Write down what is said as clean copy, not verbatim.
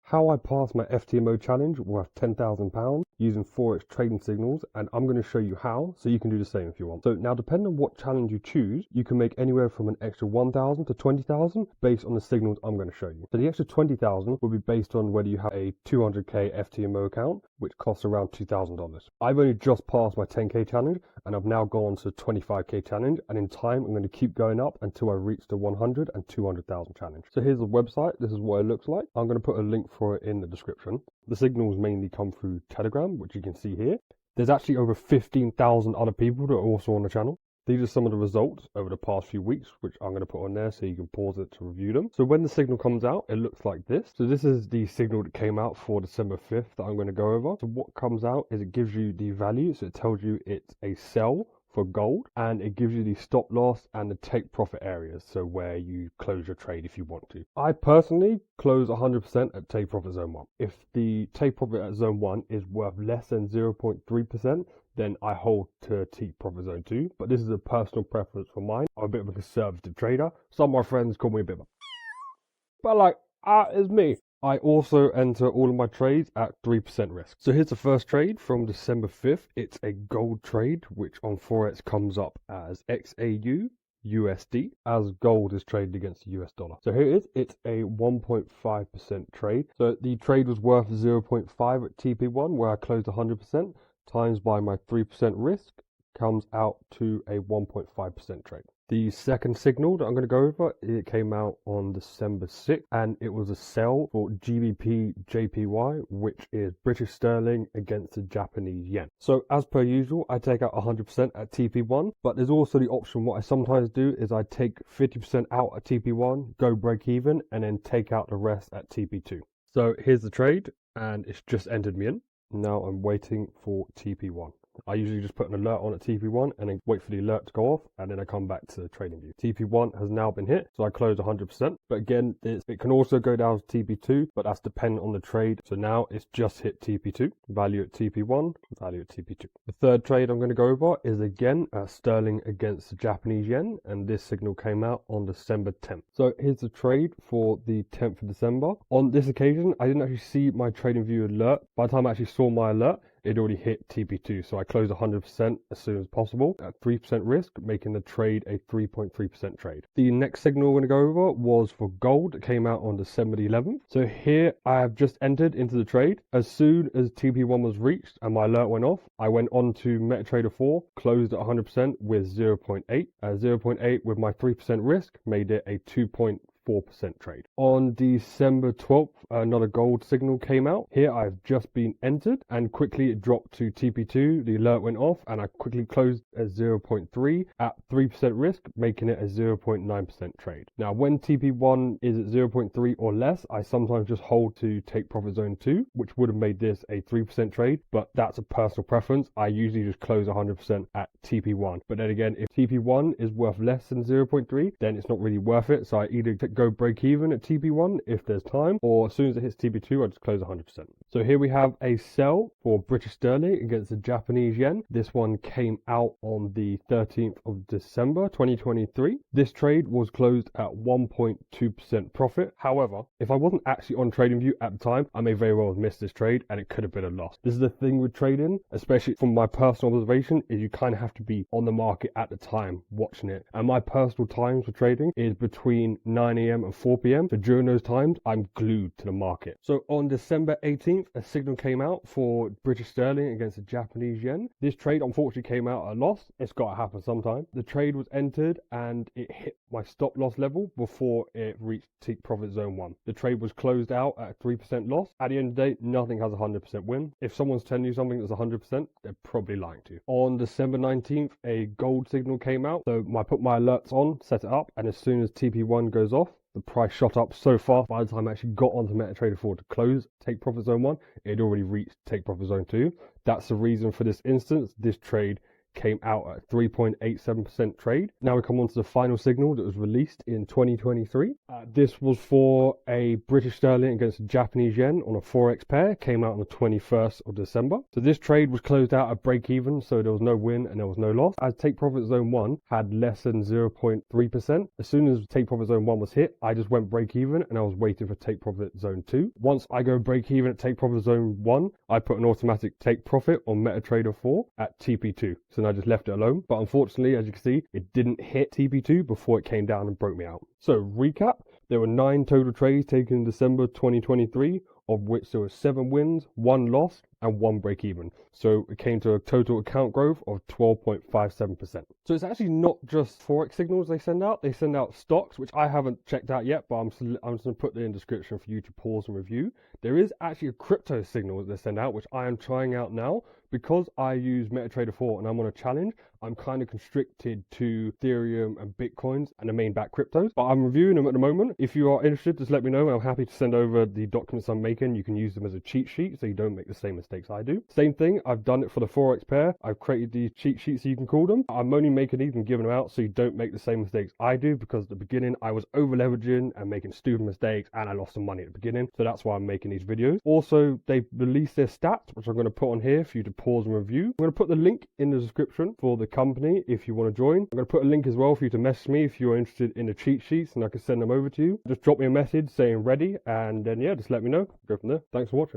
how I passed my FTMO challenge worth £10,000 using Forex trading signals, and I'm going to show you how, so you can do the same if you want. So now, depending on what challenge you choose, you can make anywhere from an extra 1,000 to 20,000 based on the signals I'm going to show you. So the extra 20,000 will be based on whether you have a 200k FTMO account, which costs around $2,000. I've only just passed my 10k challenge, and I've now gone to 25k challenge, and in time I'm going to keep going up until I reach the 100 and 200,000 challenge. So here's the website. This is what it looks like. I'm going to put a link for it in the description. The signals mainly come through Telegram, which you can see here. There's actually over 15,000 other people that are also on the channel. These are some of the results over the past few weeks, which I'm going to put on there so you can pause it to review them. So when the signal comes out, it looks like this. So this is the signal that came out for December 5th that I'm going to go over. So what comes out is it gives you the value. So it tells you it's a sell for gold, and it gives you the stop loss and the take profit areas, so where you close your trade if you want to. I personally close 100% at take profit zone 1. If the take profit at zone 1 is worth less than 0.3%, then I hold to take profit zone 2, but this is a personal preference for mine. I'm a bit of a conservative trader. Some of my friends call me a bit of a but like, it's me. I also enter all of my trades at 3% risk. So here's the first trade from December 5th. It's a gold trade, which on Forex comes up as XAU USD, as gold is traded against the US dollar. So here it is. It's a 1.5% trade. So the trade was worth 0.5 at TP1, where I closed 100%, times by my 3% risk, comes out to a 1.5% trade. The second signal that I'm going to go over, it came out on December 6th, and it was a sell for GBP JPY, which is British sterling against the Japanese yen. So as per usual, I take out 100% at TP1, but there's also the option, what I sometimes do is I take 50% out at TP1, go break even, and then take out the rest at TP2. So here's the trade, and it's just entered me in. Now I'm waiting for TP1. I usually just put an alert on at TP1 and then wait for the alert to go off, and then I come back to the trading view. TP1 has now been hit, so I close 100%. But again, it can also go down to TP2, but that's dependent on the trade. So now it's just hit TP2, value at TP1, value at TP2. The third trade I'm going to go over is again sterling against the Japanese yen, and this signal came out on December 10th. So here's the trade for the 10th of December. On this occasion, I didn't actually see my trading view alert. By the time I actually saw my alert, it already hit TP2, so I closed 100% as soon as possible at 3% risk, making the trade a 3.3% trade. The next signal we're going to go over was for gold. It came out on December the 11th. So here I have just entered into the trade. As soon as TP1 was reached and my alert went off, I went on to MetaTrader 4, closed at 100% with 0.8. 0.8 with my 3% risk made it a 2.4% trade. On December 12th, another gold signal came out. Here I've just been entered, and quickly it dropped to TP2. The alert went off, and I quickly closed at 0.3 at 3% risk, making it a 0.9% trade. Now, when TP1 is at 0.3 or less, I sometimes just hold to take profit zone 2, which would have made this a 3% trade, but that's a personal preference. I usually just close 100% at TP1. But then again, if TP1 is worth less than 0.3, then it's not really worth it. So I either go break even at TP1 if there's time, or as soon as it hits TP2, I just close 100%. So here we have a sell for British sterling against the Japanese yen. This one came out on the 13th of December 2023. This trade was closed at 1.2% profit. However, if I wasn't actually on TradingView at the time, I may very well have missed this trade and it could have been a loss. This is the thing with trading, especially from my personal observation, is you kind of have to be on the market at the time watching it. And my personal times for trading is between 9 a.m. and 4 p.m. So during those times, I'm glued to the market. So on December 18th, a signal came out for British sterling against the Japanese yen. This trade unfortunately came out at a loss. It's got to happen sometime. The trade was entered and it hit my stop loss level before it reached take profit zone 1. The trade was closed out at a 3% loss. At the end of the day, nothing has a 100% win. If someone's telling you something that's 100%, they're probably lying to you. On December 19th, a gold signal came out. So I put my alerts on, set it up, and as soon as TP1 goes off, the price shot up so fast. By the time I actually got onto MetaTrader 4 to close take profit zone 1, it had already reached take profit zone 2. That's the reason for this instance. This trade came out at 3.87% trade. Now we come on to the final signal that was released in 2023. This was for a British sterling against the Japanese yen on a Forex pair, came out on the 21st of December. So this trade was closed out at break even, so there was no win and there was no loss, as take profit zone 1 had less than 0.3%. As soon as take profit zone 1 was hit, I just went break even and I was waiting for take profit zone 2. Once I go break even at take profit zone 1, I put an automatic take profit on MetaTrader 4 at TP2. So then I just left it alone. But unfortunately, as you can see, it didn't hit TP2 before it came down and broke me out. So recap, there were 9 total trades taken in December 2023, of which there were 7 wins, 1 loss, and 1 break even. So it came to a total account growth of 12.57%. So it's actually not just Forex signals they send out stocks, which I haven't checked out yet, but I'm just going to put it in the description for you to pause and review. There is actually a crypto signal that they send out, which I am trying out now. Because I use MetaTrader 4 and I'm on a challenge, I'm kind of constricted to Ethereum and Bitcoins and the main back cryptos, but I'm reviewing them at the moment. If you are interested, just let me know. I'm happy to send over the documents I'm making. You can use them as a cheat sheet so you don't make the same mistakes I do. Same thing, I've done it for the Forex pair. I've created these cheat sheets, so you can call them. I'm only making these and giving them out so you don't make the same mistakes I do, because at the beginning I was over leveraging and making stupid mistakes and I lost some money at the beginning. So that's why I'm making these videos. Also, they released their stats, which I'm going to put on here for you to pause and review. I'm going to put the link in the description for the company if you want to join. I'm going to put a link as well for you to message me if you're interested in the cheat sheets and I can send them over to you. Just drop me a message saying ready, and then yeah, just let me know. Go from there. Thanks for watching.